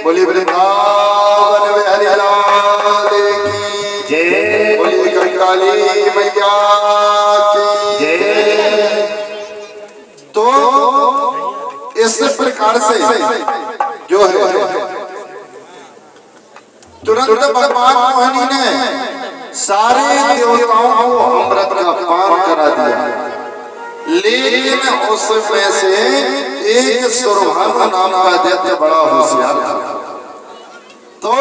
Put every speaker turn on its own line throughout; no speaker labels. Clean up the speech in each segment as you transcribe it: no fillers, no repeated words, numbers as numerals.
बोली वृंदावन बिहारी लाल की जय, बोली कंकाली मैया की जय। तो इस प्रकार से जो है तुरंत भगवान मोहिनी ने सारे देवताओं को अमृत का पान करा दिया, लेकिन उसमें से एक सुरभान नाम का दैत्य बड़ा होशियार था। तो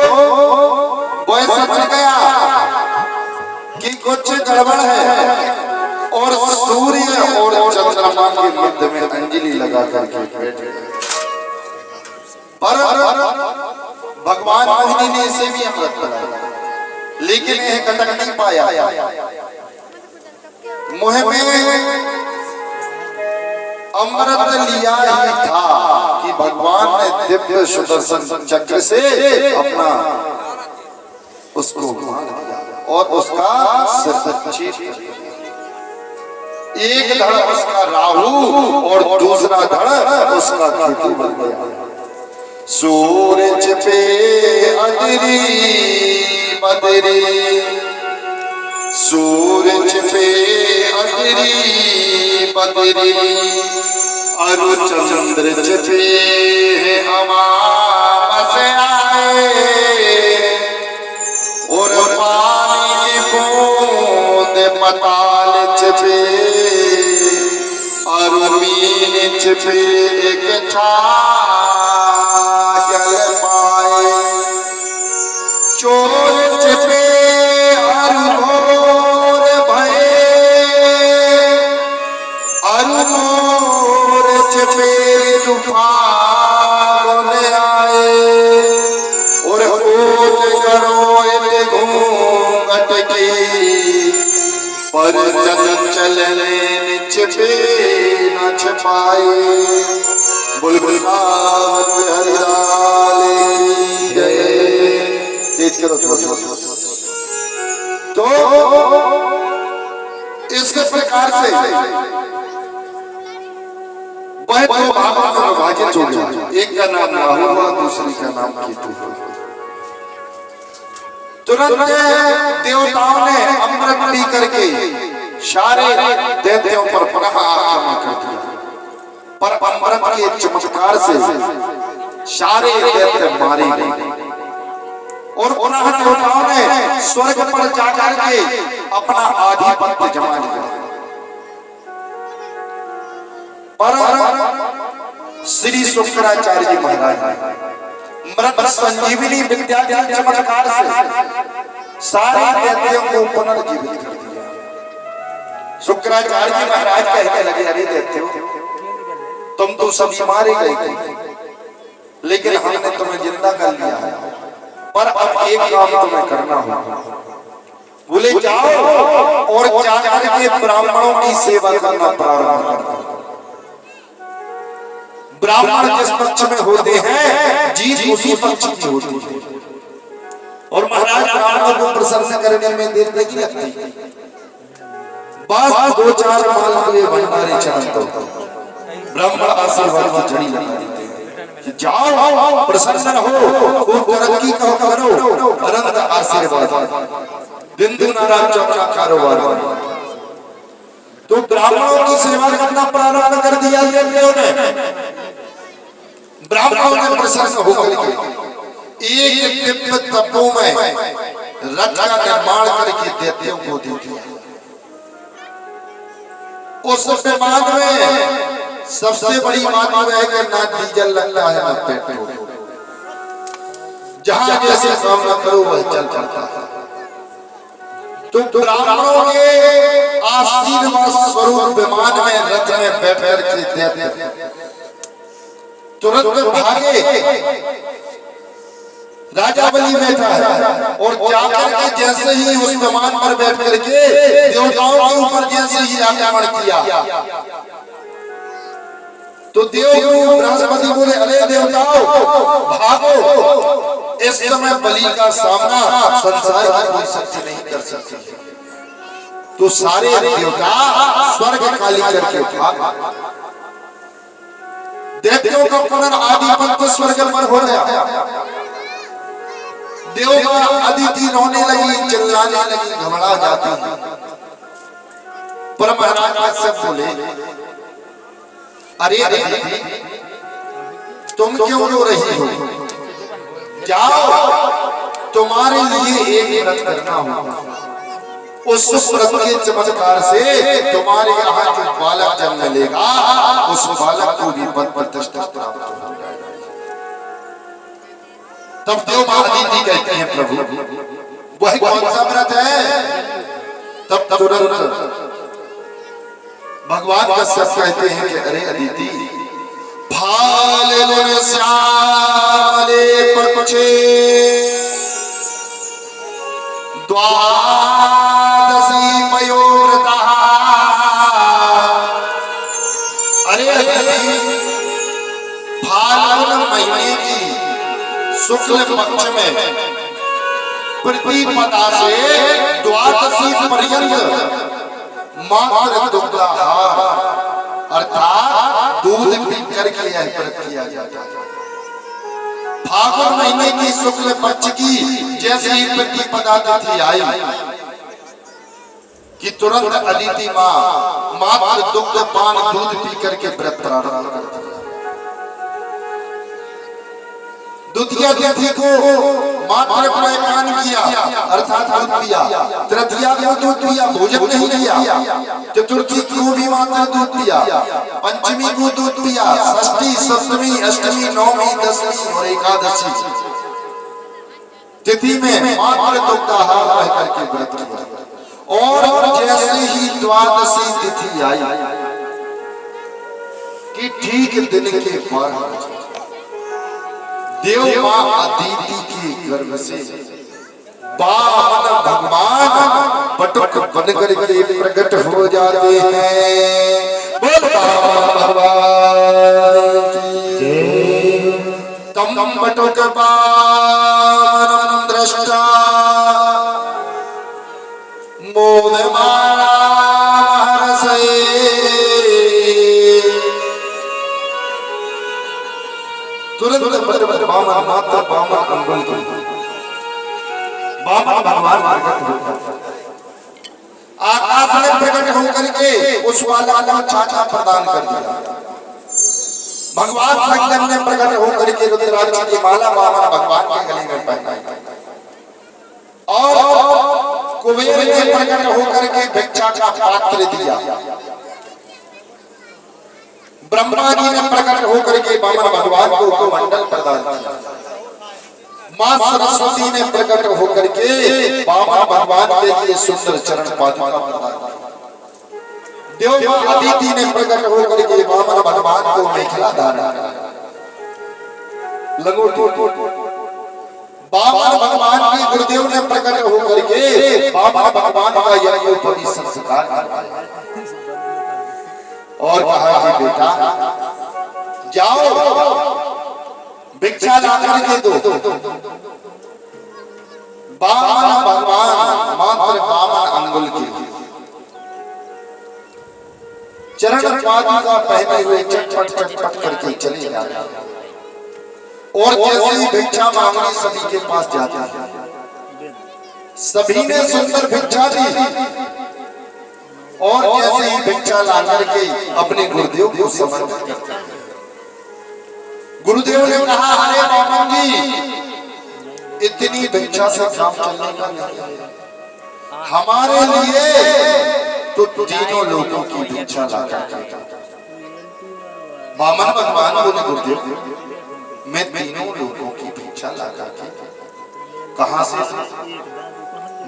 वह समझ गया कि कुछ गड़बड़ है और सूर्य और चंद्रमा के मध्य में अंजलि लगा करके बैठ गए। पर भगवान मोहिनी ने इसे भी अमृत पिलाया, लेकिन यह कटक नहीं पाया। मुंह में अमृत लिया ही था कि भगवान ने दिव्य सुदर्शन चक्र से अपना उसको मार दिया और उसका सिर चीर दिया। एक धड़ उसका राहु और दूसरा धड़ उसका केतु बन गया। सूरज पे अदरी बदरी, सूरज पे अदरी बदरी, अरु चंद्र पे है अमावस आए, और पानी की बूंद पताल पे, अरु मीन पे एक छागल पाए, चोर पे अरु घोर भये, अरु तूफान आए, और खोज करो इन घूंघट की, पर चलने छिपे न छिपाए। बुलबुल हरिलाल जय। तेज करो। तो इस प्रकार से वह दो भागों में विभाजित हो गया। एक का नाम राहु हुआ, दूसरी का नाम केतु हुआ। तुरंत देवताओं ने अमृत पी करके सारे दैत्यों पर पुनः आक्रमण कर दिया, पर अमृत के चमत्कार से सारे दैत्य मारे गए और पुनः देवताओं ने स्वर्ग पर जाकर के अपना आधिपत्य जमा लिया। पर श्री शुक्राचार्य जी महाराज मृत संजीवनी विद्या के चमत्कार से सारे दैत्यों को पुनर्जीवित कर दिया। शुक्राचार्य जी महाराज कहने लगे, अरे दैत्यों, तुम तो सभी मारे गए थे, लेकिन हमने तुम्हें जिंदा कर लिया है, पर अब एक काम तुम्हें करना होगा। बोले जाओ और जाकर के ब्राह्मणों की सेवा करना प्रारंभ कर दो। ब्राह्मण जिस पक्ष में होते हैं जीत उसी पक्ष की होती है। और महाराज ब्राह्मणों को प्रसन्न करने में देर नहीं लगती, बस 2-4 माल के भंडारे चढ़ दो, ब्राह्मण आशीर्वाद की झड़ी लगा देते हैं। जाओ प्रसन्न हो, खूब तरक्की करो, अनंत आशीर्वाद, दिन दुनारा चौका कारोबार। तो ब्राह्मणों की सेवा करना प्रारंभ कर दिया दैत्यों ने। ब्राह्मणों ने प्रसन्न होकर एक दिव्य तपों में रथ का निर्माण करके दैत्यों को दे दिया। उस विमान में सबसे बड़ी बात यह है कि ना डीजल लगता है ना पेट्रोल, जहां जैसे काम न करो वह चल पड़ता है। तो ब्राह्मणों के आशीर्वाद स्वरूप विमान में रथ में बैठ करके दैत्य तुरंत भागे। राजा बलि बैठा है और जाकर के जैसे ही उस विमान पर बैठ करके देवताओं के ऊपर जैसे ही आक्रमण किया, तो देवगुरु बृहस्पति बोले, अरे देवताओं भागो, इस समय बलि का सामना संसार की कोई शक्ति नहीं कर सकती। तो सारे देवता स्वर्ग खाली करके भाग। दैत्यों का पुनर्आधिपत्य स्वर्ग पर हो गया। देवता अदिति रोने लगी, चिल्लाने लगी, घबरा जाती है। पर महाराज से बोले, अरे तुम क्यों रो रही हो? जाओ, तुम्हारे लिए एक व्रत करना होगा। उस व्रत के चमत्कार से तुम्हारे यहाँ जो बालक जन्म लेगा, उस बालक को भी पद प्रतिष्ठा प्राप्त हो जाएगा। तब देव अदिति कहते हैं, प्रभु वह कौन सा व्रत है? तब तुरंत भगवान कश्यप कहते हैं कि अरे अदिति, फाल्गुन श्यामले पक्षे द्वादशी पयोव्रतः। अरे फाल्गुन महीने की शुक्ल पक्ष में प्रतिपदा से द्वादशी पर्यंत मात्र दुग्धाहार अर्थात दूध पी करके यह व्रत किया जाता है। फागुन महीने की शुक्ल पक्ष की जैसे ही प्रतिपदा तिथि आई कि तुरंत अदिति माँ मात्र दुग्ध पान दूध पी करके व्रत प्रारंभ कर दिया। द्वितीय तिथि को मात्र पान किया अर्थात दूध पिया, तृतीया को दूध पिया, भोजन नहीं किया, चतुर्थी को भी मात्र दूध पिया, पंचमी को दूध पिया, षष्ठी, सप्तमी, अष्टमी, नवमी, दसवीं और एकादशी तिथि में मात्र दुग्धाहार रह करके व्रत किया। और जैसे ही द्वादशी तिथि आई कि ठीक दिन के 12 देव मां अदिति के गर्भ से बामन भगवान बटुक बन करके प्रकट हो जाते हैं। बोल भगवान की जय। तम बटुक बामन दृष्टा मोदमाना तुरंत बामन मात्र बामन अंगुल की बामन भगवान प्रकट होकर आकाश में प्रकट होकर के उस वाला को छाता प्रदान कर दिया। भगवान शंकर ने प्रकट होकर के रुद्राक्ष की माला बामन भगवान के गले में पहनाई और कुबेर ने प्रकट होकर के भिक्षा का पात्र दिया। ब्रह्मा जी ने प्रकट होकर के बामन भगवान को कमंडल प्रदान किया। मां सरस्वती ने प्रकट होकर के बामन भगवान के लिए सुंदर चरण पादुका प्रदान किया। देव अदिति ने प्रकट होकर के बामन भगवान को मेखला धारण लंगोटी। बामन भगवान के गुरुदेव ने प्रकट होकर के बामन भगवान का यज्ञोपवीत संस्कार करवाया और कहा कि बेटा जाओ भिक्षा लाकर के दो। बामन भगवान मात्र बामन अंगुल की चरण पादुका पहने हुए चटपट चटपट करके चले जा रहे हैं और जैसे ही भिक्षा मांगने सभी के पास जाते हैं, सभी ने सुंदर भिक्षा दी और जैसे ही भिक्षा ला करके अपने गुरुदेव को समर्पित करते हैं। गुरुदेव ने कहा अरे बामन जी इतनी भिक्षा से काम चलने का नहीं, हमारे लिए तो तीनों लोगों की भिक्षा ला करके। बामन भगवान बोले गुरुदेव मैं तीनों लोगों की भिक्षा ला करके कहां से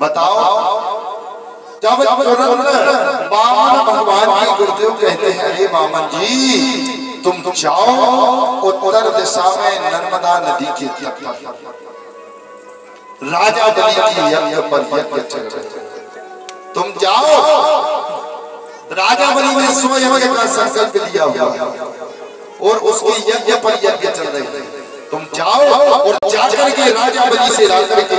बताओ। जब बामन भगवान के गुरुदेव कहते हैं अरे बामन जी तुम जाओ उत्तर दिशा में नर्मदा नदी के तट पर राजा बलि की यज्ञ पर यज्ञ चल रहे, तुम जाओ। राजा बलि ने स्वयं का संकल्प लिया हुआ और उसके यज्ञ पर यज्ञ चल रहे हैं, तुम जाओ और जाकर के राजा बलि से लाकर के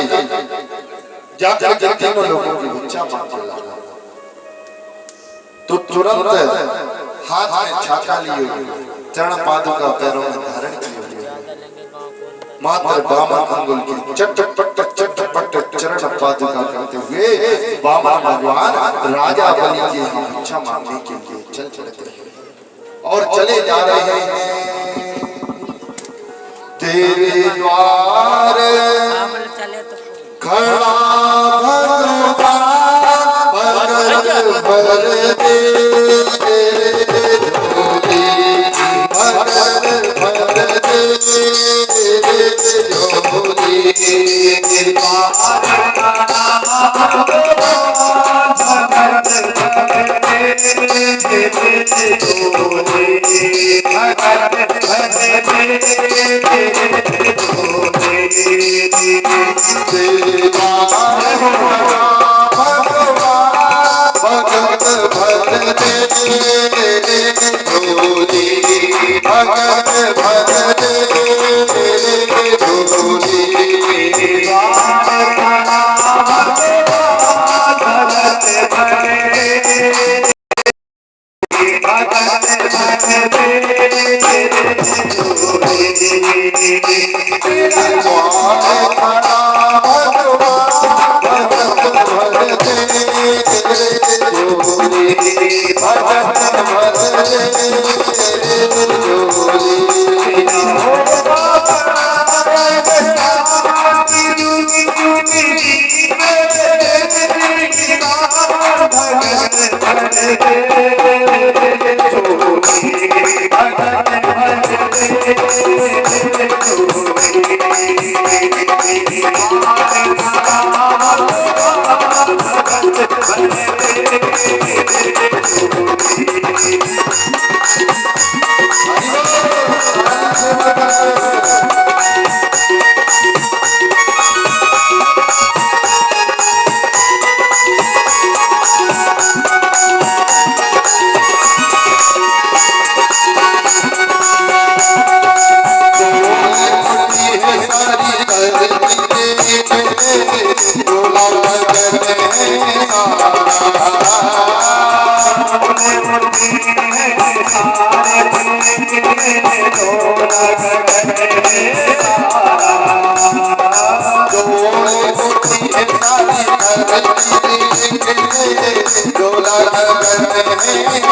जाकर के तीनों लोगों की भिक्षा मांग के लाना। तो तुरंत हाथ में छाता लिए हुए चरण पादुका पैरों में धारण किए हुए मात्र बामन अंगुल की चटपट चरण पादुका करते हुए बामन भगवान राजा बलि की भिक्षा मांगने के लिए चल चलते और चले जा रहे हैं। तेरे द्वार खड़ा भगवान भगत भर दे, भगत भर
सारे मेरी